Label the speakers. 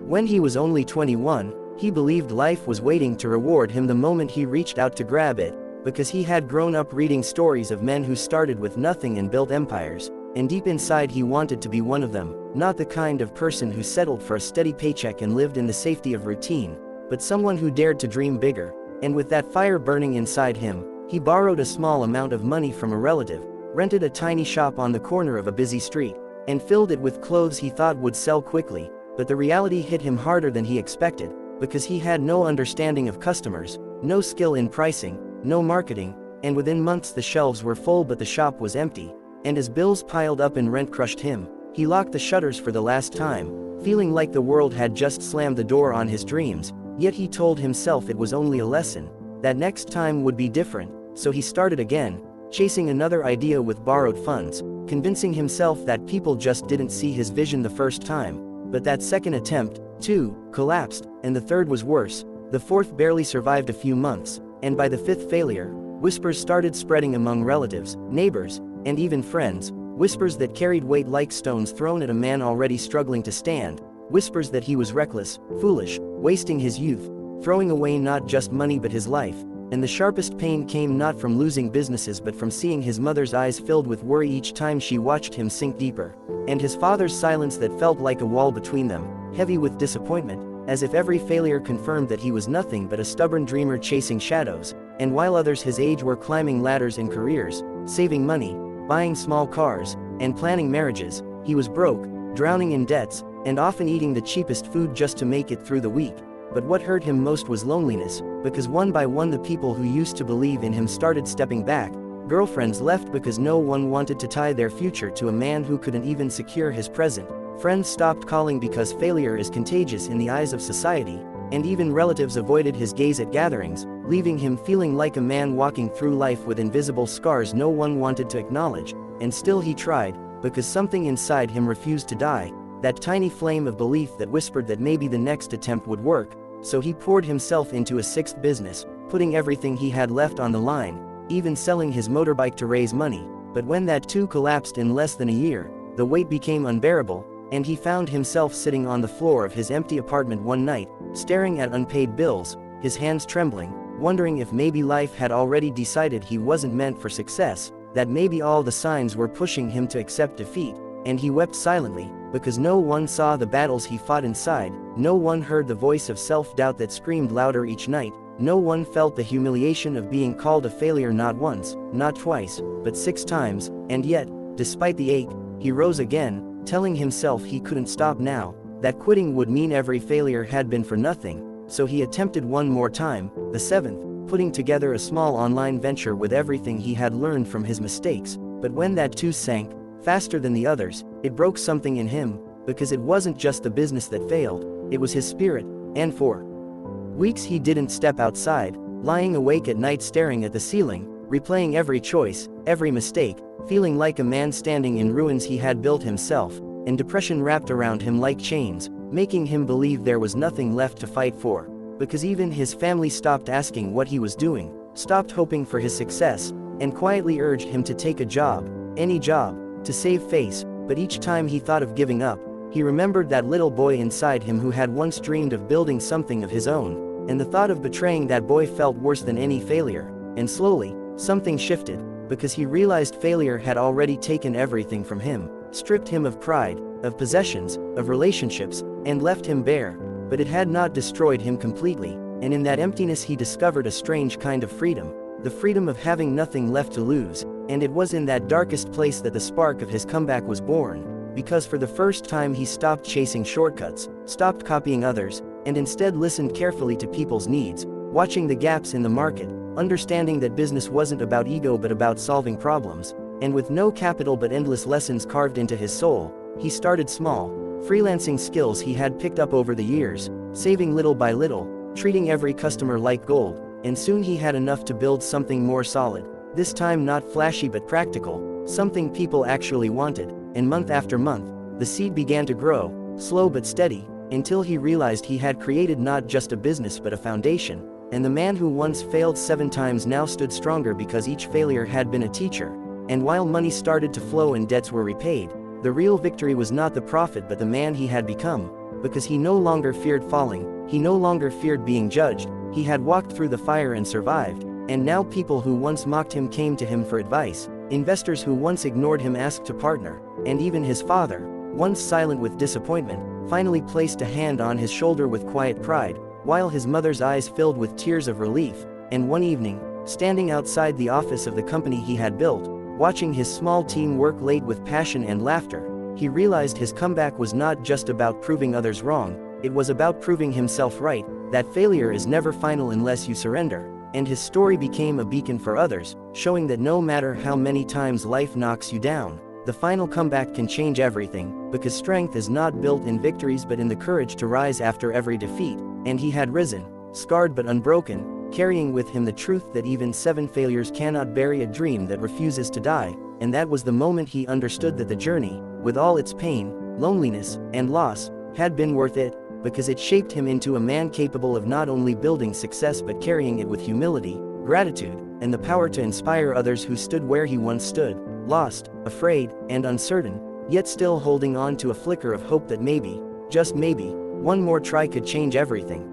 Speaker 1: When he was only 21, he believed life was waiting to reward him the moment he reached out to grab it, because he had grown up reading stories of men who started with nothing and built empires, and deep inside he wanted to be one of them, not the kind of person who settled for a steady paycheck and lived in the safety of routine, but someone who dared to dream bigger. And with that fire burning inside him, he borrowed a small amount of money from a relative, rented a tiny shop on the corner of a busy street, and filled it with clothes he thought would sell quickly. But the reality hit him harder than he expected, because he had no understanding of customers, no skill in pricing, no marketing, and within months the shelves were full but the shop was empty, and as bills piled up and rent crushed him, he locked the shutters for the last time, feeling like the world had just slammed the door on his dreams. Yet he told himself it was only a lesson, that next time would be different, so he started again, chasing another idea with borrowed funds, convincing himself that people just didn't see his vision the first time. But that second attempt, too, collapsed, and the third was worse. The fourth barely survived a few months, and by the fifth failure, whispers started spreading among relatives, neighbors, and even friends, whispers that carried weight like stones thrown at a man already struggling to stand, whispers that he was reckless, foolish, wasting his youth, throwing away not just money but his life. And the sharpest pain came not from losing businesses but from seeing his mother's eyes filled with worry each time she watched him sink deeper, and his father's silence that felt like a wall between them, heavy with disappointment, as if every failure confirmed that he was nothing but a stubborn dreamer chasing shadows. And while others his age were climbing ladders in careers, saving money, buying small cars, and planning marriages, he was broke, drowning in debts, and often eating the cheapest food just to make it through the week. But what hurt him most was loneliness, because one by one the people who used to believe in him started stepping back. Girlfriends left because no one wanted to tie their future to a man who couldn't even secure his present. Friends stopped calling because failure is contagious in the eyes of society, and even relatives avoided his gaze at gatherings, leaving him feeling like a man walking through life with invisible scars no one wanted to acknowledge. And still he tried, because something inside him refused to die, that tiny flame of belief that whispered that maybe the next attempt would work. So he poured himself into a sixth business, putting everything he had left on the line, even selling his motorbike to raise money. But when that too collapsed in less than a year, the weight became unbearable, and he found himself sitting on the floor of his empty apartment one night, staring at unpaid bills, his hands trembling, wondering if maybe life had already decided he wasn't meant for success, that maybe all the signs were pushing him to accept defeat. And he wept silently, because no one saw the battles he fought inside, no one heard the voice of self-doubt that screamed louder each night, no one felt the humiliation of being called a failure not once, not twice, but 6 times. And yet, despite the ache, he rose again, telling himself he couldn't stop now, that quitting would mean every failure had been for nothing. So he attempted one more time, the 7th, putting together a small online venture with everything he had learned from his mistakes. But when that too sank, faster than the others, it broke something in him, because it wasn't just the business that failed, it was his spirit. And for weeks he didn't step outside, lying awake at night staring at the ceiling, replaying every choice, every mistake, feeling like a man standing in ruins he had built himself, and depression wrapped around him like chains, making him believe there was nothing left to fight for. Because even his family stopped asking what he was doing, stopped hoping for his success, and quietly urged him to take a job, any job, to save face. But each time he thought of giving up, he remembered that little boy inside him who had once dreamed of building something of his own, and the thought of betraying that boy felt worse than any failure. And slowly, something shifted, because he realized failure had already taken everything from him, stripped him of pride, of possessions, of relationships, and left him bare. But it had not destroyed him completely, and in that emptiness he discovered a strange kind of freedom, the freedom of having nothing left to lose. And it was in that darkest place that the spark of his comeback was born, because for the first time he stopped chasing shortcuts, stopped copying others, and instead listened carefully to people's needs, watching the gaps in the market, understanding that business wasn't about ego but about solving problems. And with no capital but endless lessons carved into his soul, he started small, freelancing skills he had picked up over the years, saving little by little, treating every customer like gold, and soon he had enough to build something more solid. This time not flashy but practical, something people actually wanted. And month after month, the seed began to grow, slow but steady, until he realized he had created not just a business but a foundation. And the man who once failed 7 times now stood stronger because each failure had been a teacher. And while money started to flow and debts were repaid, the real victory was not the profit but the man he had become. because he no longer feared falling, he no longer feared being judged, he had walked through the fire and survived, and now people who once mocked him came to him for advice, investors who once ignored him asked to partner, and even his father, once silent with disappointment, finally placed a hand on his shoulder with quiet pride, while his mother's eyes filled with tears of relief. And one evening, standing outside the office of the company he had built, watching his small team work late with passion and laughter, he realized his comeback was not just about proving others wrong, it was about proving himself right, that failure is never final unless you surrender. And his story became a beacon for others, showing that no matter how many times life knocks you down, the final comeback can change everything, because strength is not built in victories but in the courage to rise after every defeat. And he had risen, scarred but unbroken, carrying with him the truth that even 7 failures cannot bury a dream that refuses to die. And that was the moment he understood that the journey, with all its pain, loneliness, and loss, had been worth it, because it shaped him into a man capable of not only building success but carrying it with humility, gratitude, and the power to inspire others who stood where he once stood, lost, afraid, and uncertain, yet still holding on to a flicker of hope that maybe, just maybe, one more try could change everything.